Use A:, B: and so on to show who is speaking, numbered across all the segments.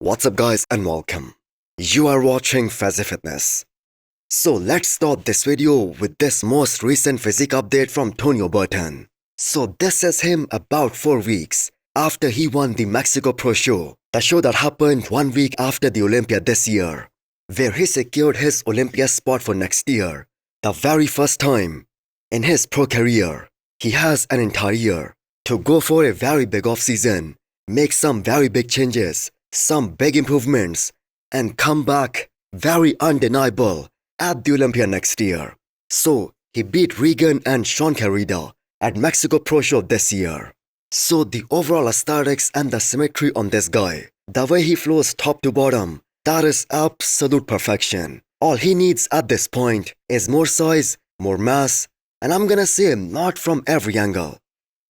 A: What's up guys and welcome. You are watching Fazi Fitness. So let's start this video with this most recent physique update from Tonio Burton. So this is him about 4 weeks after he won the Mexico Pro Show, the show that happened 1 week after the Olympia this year, where he secured his Olympia spot for next year, the very first time in his pro career. He has an entire year to go for a very big off-season, make some very big changes, some big improvements, and come back very undeniable at the Olympia next year. So he beat Regan and Sean Carrida at Mexico Pro Show this year. So the overall aesthetics and the symmetry on this guy, the way he flows top to bottom, that is absolute perfection. All he needs at this point is more size, more mass, and I'm gonna say not from every angle.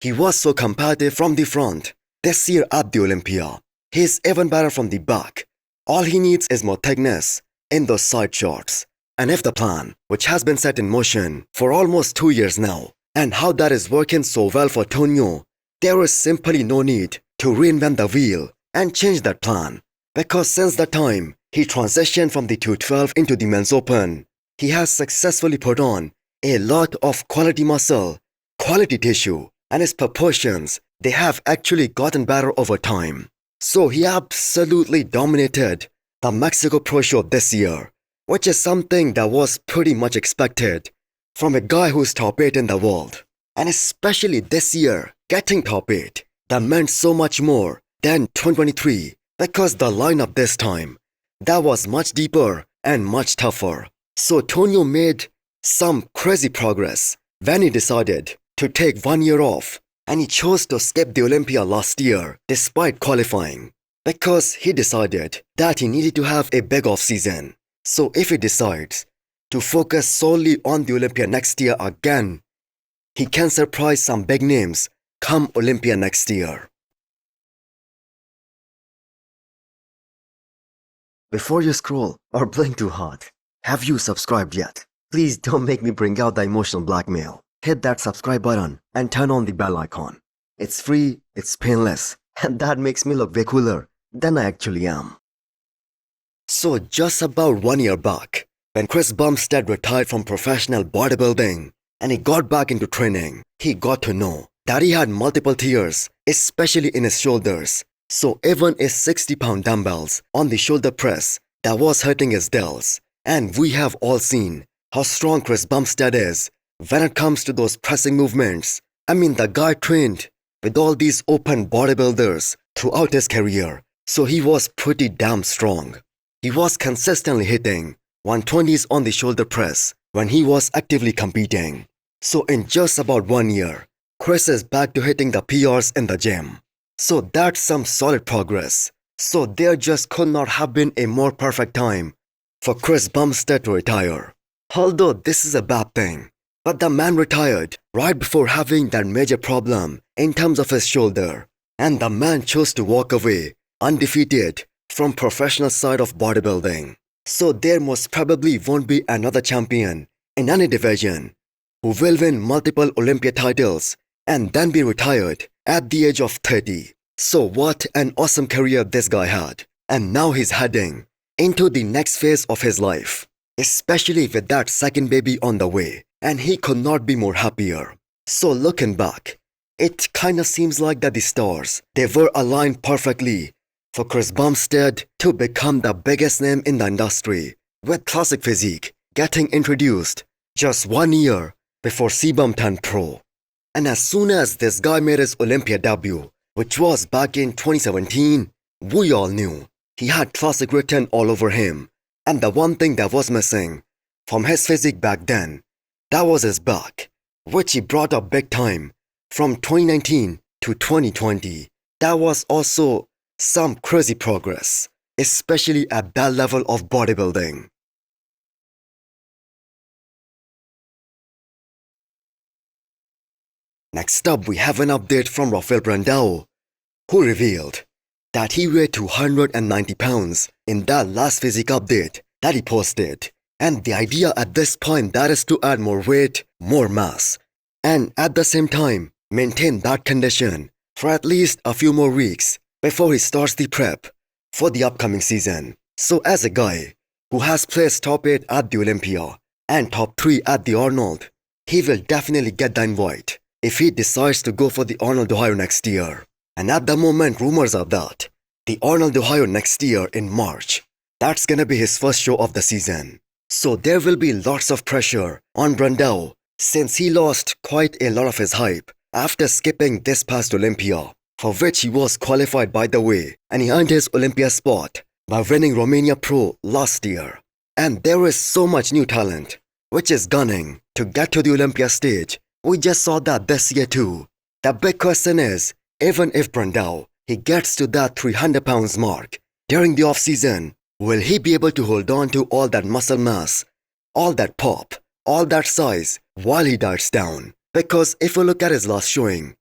A: He was so competitive from the front this year at the Olympia. He's even better from the back. All he needs is more thickness in those side shots. And if the plan, which has been set in motion for almost 2 years now, and how that is working so well for Tonio, there is simply no need to reinvent the wheel and change that plan. Because since the time he transitioned from the 212 into the men's open, he has successfully put on a lot of quality muscle, quality tissue, and his proportions, they have actually gotten better over time. So he absolutely dominated the Mexico Pro Show this year, which is something that was pretty much expected from a guy who's top 8 in the world. And especially this year, getting top 8, that meant so much more than 2023, because the lineup this time, that was much deeper and much tougher. So Tonio made some crazy progress when he decided to take 1 year off. And he chose to skip the Olympia last year despite qualifying, because he decided that he needed to have a big off-season. So if he decides to focus solely on the Olympia next year again, he can surprise some big names come Olympia next year. Before you scroll or blink too hard, have you subscribed yet? Please don't make me bring out the emotional blackmail. Hit that subscribe button and turn on the bell icon. It's free, it's painless, and that makes me look way cooler than I actually am. So just about 1 year back, when Chris Bumstead retired from professional bodybuilding and he got back into training, he got to know that he had multiple tears, especially in his shoulders. So even a 60-pound dumbbells on the shoulder press, that was hurting his delts. And we have all seen how strong Chris Bumstead is when it comes to those pressing movements. I mean, the guy trained with all these open bodybuilders throughout his career, so he was pretty damn strong. He was consistently hitting 120s on the shoulder press when he was actively competing. So in just about 1 year, Chris is back to hitting the PRs in the gym. So that's some solid progress. So there just could not have been a more perfect time for Chris Bumstead to retire. Although this is a bad thing, but the man retired right before having that major problem in terms of his shoulder. And the man chose to walk away undefeated from professional side of bodybuilding. So there most probably won't be another champion in any division who will win multiple Olympia titles and then be retired at the age of 30. So what an awesome career this guy had. And now he's heading into the next phase of his life, especially with that second baby on the way. And he could not be more happier. So looking back, it kinda seems like that the stars, they were aligned perfectly for Chris Bumstead to become the biggest name in the industry, with classic physique getting introduced just 1 year before C-Bum turned pro. And as soon as this guy made his Olympia debut, which was back in 2017, we all knew he had classic written all over him. And the one thing that was missing from his physique back then, that was his back, which he brought up big time from 2019 to 2020. That was also some crazy progress, especially at that level of bodybuilding. Next up, we have an update from Rubiel, who revealed that he weighed 290 pounds in that last physique update that he posted. And the idea at this point, that is to add more weight, more mass, and at the same time maintain that condition for at least a few more weeks before he starts the prep for the upcoming season. So as a guy who has placed top 8 at the Olympia and top 3 at the Arnold, he will definitely get the invite if he decides to go for the Arnold Ohio next year. And at the moment, rumors are that the Arnold Ohio next year in March, that's gonna be his first show of the season. So there will be lots of pressure on Brandao since he lost quite a lot of his hype after skipping this past Olympia, for which he was qualified by the way, and he earned his Olympia spot by winning Romania Pro last year. And there is so much new talent which is gunning to get to the Olympia stage. We just saw that this year too. The big question is, even if Brandao he gets to that 300 pounds mark during the off-season, will he be able to hold on to all that muscle mass, all that pop, all that size while he diets down? Because if we look at his last showing,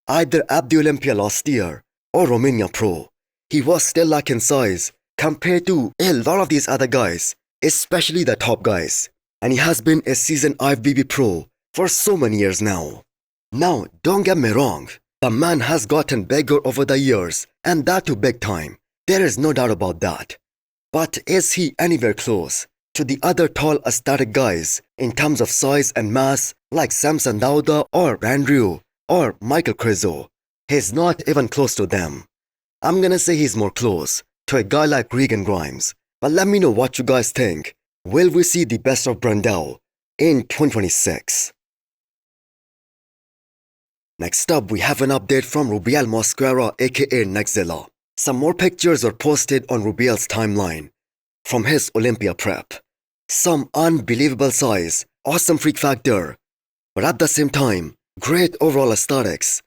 A: either at the Olympia last year or Romania Pro, he was still lacking size compared to a lot of these other guys, especially the top guys. And he has been a seasoned IFBB Pro for so many years now. Now, don't get me wrong, the man has gotten bigger over the years, and that too big time. There is no doubt about that. But is he anywhere close to the other tall aesthetic guys in terms of size and mass like Samson Dauda or Andrew or Michael Krizo? He's not even close to them. I'm gonna say he's more close to a guy like Regan Grimes. But let me know what you guys think. Will we see the best of Brandao in 2026? Next up, we have an update from Rubiel Mosquera aka Nexzilla. Some more pictures were posted on Rubiel's timeline from his Olympia prep. Some unbelievable size, awesome freak factor, but at the same time, great overall aesthetics,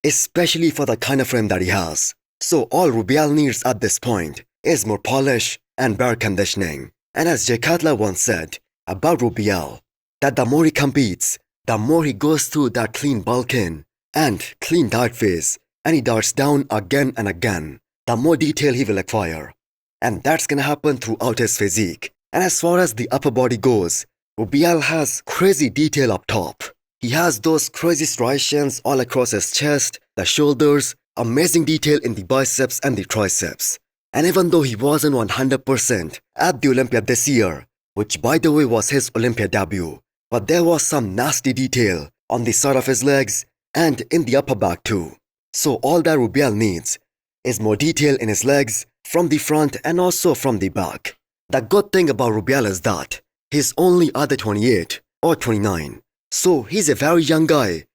A: especially for the kind of frame that he has. So all Rubiel needs at this point is more polish and better conditioning. And as Jay Cutler once said about Rubiel, that the more he competes, the more he goes through that clean bulking and clean diet phase, and he diets down again and again, the more detail he will acquire. And that's gonna happen throughout his physique. And as far as the upper body goes, Rubiel has crazy detail up top. He has those crazy striations all across his chest, the shoulders, amazing detail in the biceps and the triceps. And even though he wasn't 100% at the Olympia this year, which by the way was his Olympia debut, but there was some nasty detail on the side of his legs and in the upper back too. So all that Rubiel needs is more detail in his legs from the front and also from the back. The good thing about Rubiel is that he's only either 28 or 29. So he's a very young guy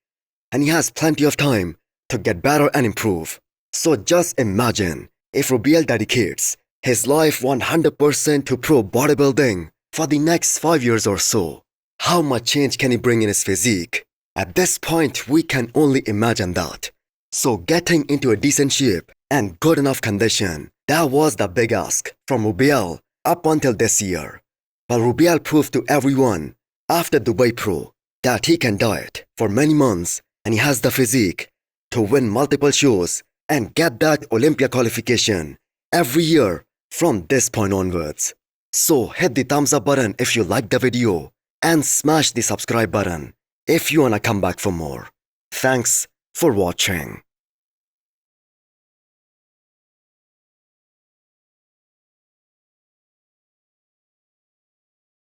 A: and he has plenty of time to get better and improve. So just imagine if Rubiel dedicates his life 100% to pro bodybuilding for the next 5 years or so. How much change can he bring in his physique? At this point, we can only imagine that. So getting into a decent shape and good enough condition, that was the big ask from Rubiel up until this year. But Rubiel proved to everyone after Dubai Pro that he can diet for many months and he has the physique to win multiple shows and get that Olympia qualification every year from this point onwards. So hit the thumbs up button if you liked the video and smash the subscribe button if you wanna come back for more. Thanks for watching.